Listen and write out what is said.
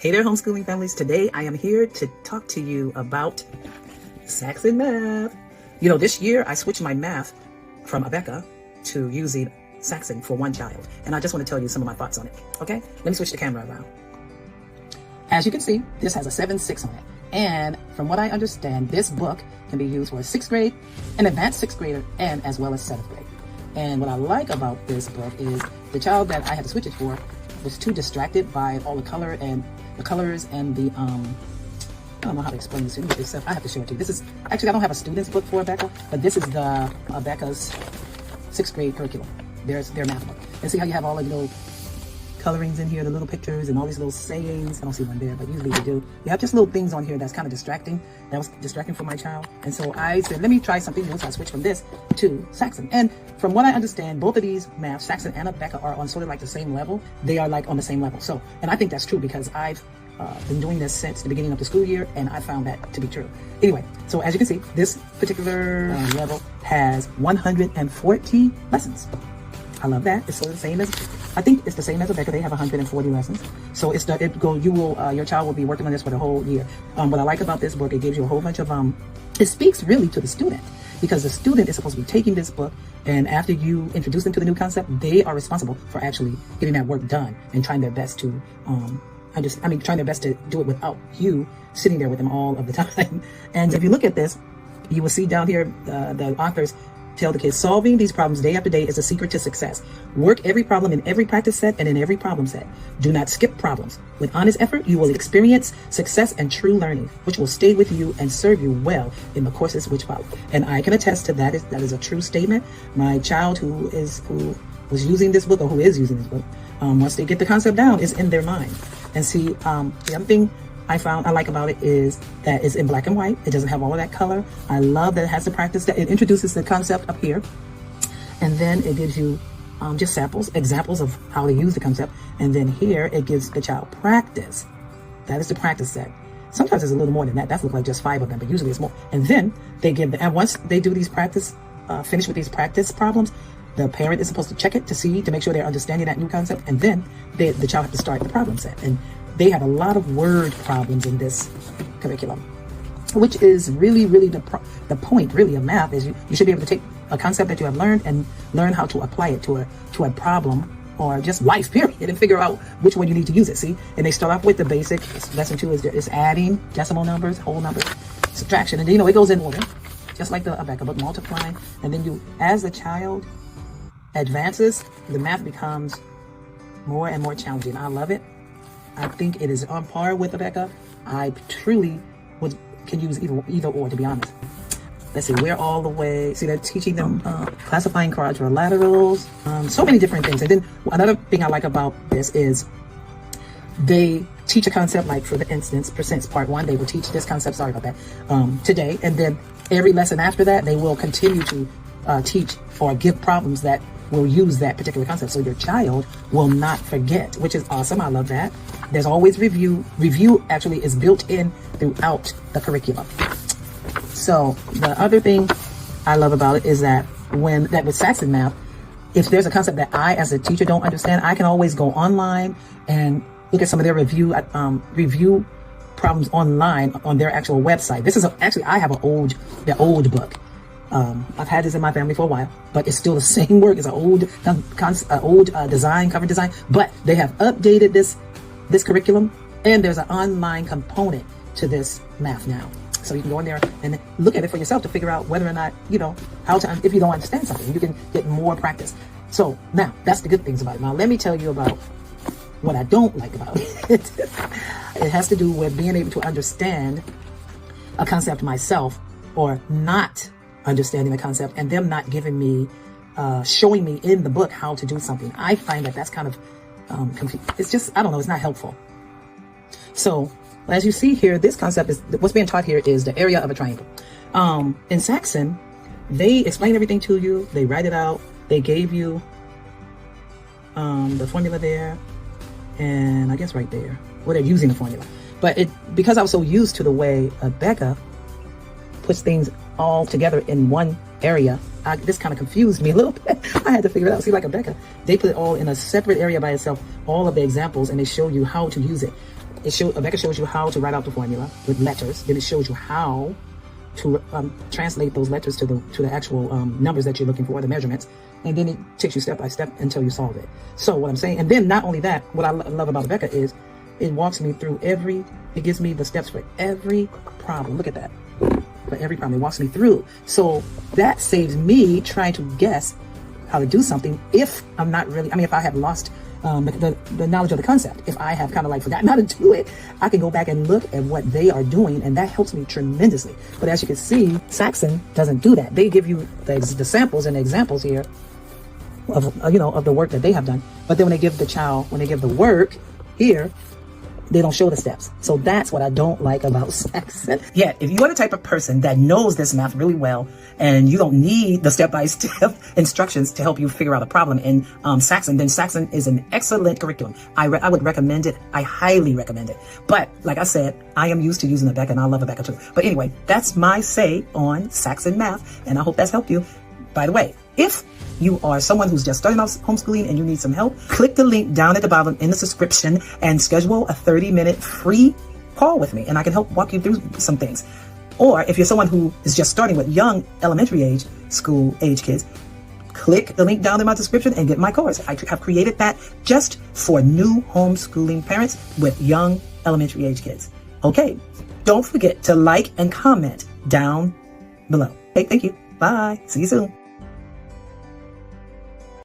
Hey there, homeschooling families. Today I am here to talk to you about Saxon math. You know, this year I switched my math from Abeka to using Saxon for one child. And I just want to tell you some of my thoughts on it. Okay, let me switch the camera around. As you can see, this has a 7-6 on it. And from what I understand, this book can be used for a 6th grade, an advanced 6th grader, and as well as 7th grade. And what I like about this book is the child that I had to switch it for was too distracted by all the colors and the I don't know how to explain this to you, except I have to show it to you. This is actually, I don't have a student's book for Abeka, but this is the Abeka's 6th grade curriculum. There's their math book. And see how you have all the little colorings in here, the little pictures and all these little sayings. I don't see one there, but usually you do. You have just little things on here that's kind of distracting. That was distracting for my child. And so I said, let me try something new. So I switched from this to Saxon. And from what I understand, both of these maths, Saxon and Abeka, are on sort of like the same level. They are like on the same level. So, and I think that's true because I've been doing this since the beginning of the school year, and I found that to be true. Anyway, so as you can see, this particular level has 140 lessons. I love that. It's sort of the same as, I think it's the same as Abeka. They have 140 lessons. So it's your child will be working on this for the whole year. What I like about this book, it gives you a whole bunch of, it speaks really to the student, because the student is supposed to be taking this book, and after you introduce them to the new concept, they are responsible for actually getting that work done and trying their best to, trying their best to do it without you sitting there with them all of the time. And if you look at this, you will see down here, the authors tell the kids, solving these problems day after day is the secret to success. Work every problem in every practice set and in every problem set. Do not skip problems. With honest effort, you will experience success and true learning, which will stay with you and serve you well in the courses which follow. And I can attest to that. That is a true statement. My child who was using this book, or who is using this book, once they get the concept down, is in their mind. And see, the other thing I like about it is that it's in black and white. It doesn't have all of that color. I love that it has the practice, that it introduces the concept up here, and then it gives you just examples of how to use the concept, and then here it gives the child practice. That is the practice set. Sometimes it's a little more than that. That looks like just 5 of them, but usually it's more. And then they give and once they do these finish with these practice problems, the parent is supposed to check it to make sure they're understanding that new concept, and then the child has to start the problem set. And they have a lot of word problems in this curriculum, which is really, really the point really of math. Is you should be able to take a concept that you have learned and learn how to apply it to a problem, or just life period, and figure out which one you need to use it. See, and they start off with the basic. Lesson 2 is adding, decimal numbers, whole numbers, subtraction, and it goes in order, just like the Abeka, but multiplying. And then as the child advances, the math becomes more and more challenging. I love it. I think it is on par with Abeka. I truly can use either or, to be honest. Let's see, we're all the way. See, they're teaching them classifying quadrilaterals, so many different things. And then another thing I like about this is they teach a concept, like for the instance, percents part 1, they will teach this concept, sorry about that, today. And then every lesson after that, they will continue to teach or give problems that will use that particular concept, so your child will not forget, which is awesome. I love that. There's always review. Review actually is built in throughout the curriculum. So the other thing I love about it is that with Saxon math, if there's a concept that I as a teacher don't understand, I can always go online and look at some of their review problems online on their actual website. This is actually, I have the old book. I've had this in my family for a while, but it's still the same work. It's an old design, cover design, but they have updated this curriculum, and there's an online component to this math now. So you can go in there and look at it for yourself to figure out whether or not, if you don't understand something, you can get more practice. So now that's the good things about it. Now let me tell you about what I don't like about it. It has to do with being able to understand a concept myself, or not understanding the concept, and them not giving me, showing me in the book how to do something. I find that that's kind of confusing. It's just, I don't know, it's not helpful. So as you see here, this concept is, what's being taught here is the area of a triangle. In Saxon, they explain everything to you. They write it out. They gave you the formula there, and I guess right there, well, they're using the formula. But because I was so used to the way Abeka puts things all together in one area, this kind of confused me a little bit. I had to figure it out. See, like Abeka, they put it all in a separate area by itself, all of the examples, and they show you how to use it. Abeka shows you how to write out the formula with letters. Then it shows you how to translate those letters to the actual numbers that you're looking for, the measurements, and then it takes you step by step until you solve it. So what I'm saying, and then not only that, what I love about Abeka is it walks me through it gives me the steps for every problem. Look at that. For every problem, it walks me through. So that saves me trying to guess how to do something if I'm not really, if I have lost the knowledge of the concept. If I have kind of like forgotten how to do it, I can go back and look at what they are doing, and that helps me tremendously. But as you can see, Saxon doesn't do that. They give you the samples and the examples here of of the work that they have done. But then when they give the work here, they don't show the steps. So that's what I don't like about Saxon. Yeah, if you are the type of person that knows this math really well and you don't need the step-by-step instructions to help you figure out a problem in Saxon, then Saxon is an excellent curriculum. I would recommend it. I highly recommend it. But like I said, I am used to using Abeka, and I love Abeka too. But anyway, that's my say on Saxon math, and I hope that's helped you. By the way, if you are someone who's just starting off homeschooling and you need some help, click the link down at the bottom in the description and schedule a 30-minute free call with me, and I can help walk you through some things. Or if you're someone who is just starting with young elementary school age kids, click the link down in my description and get my course. I have created that just for new homeschooling parents with young elementary age kids. Okay, don't forget to like and comment down below. Okay, thank you. Bye. See you soon.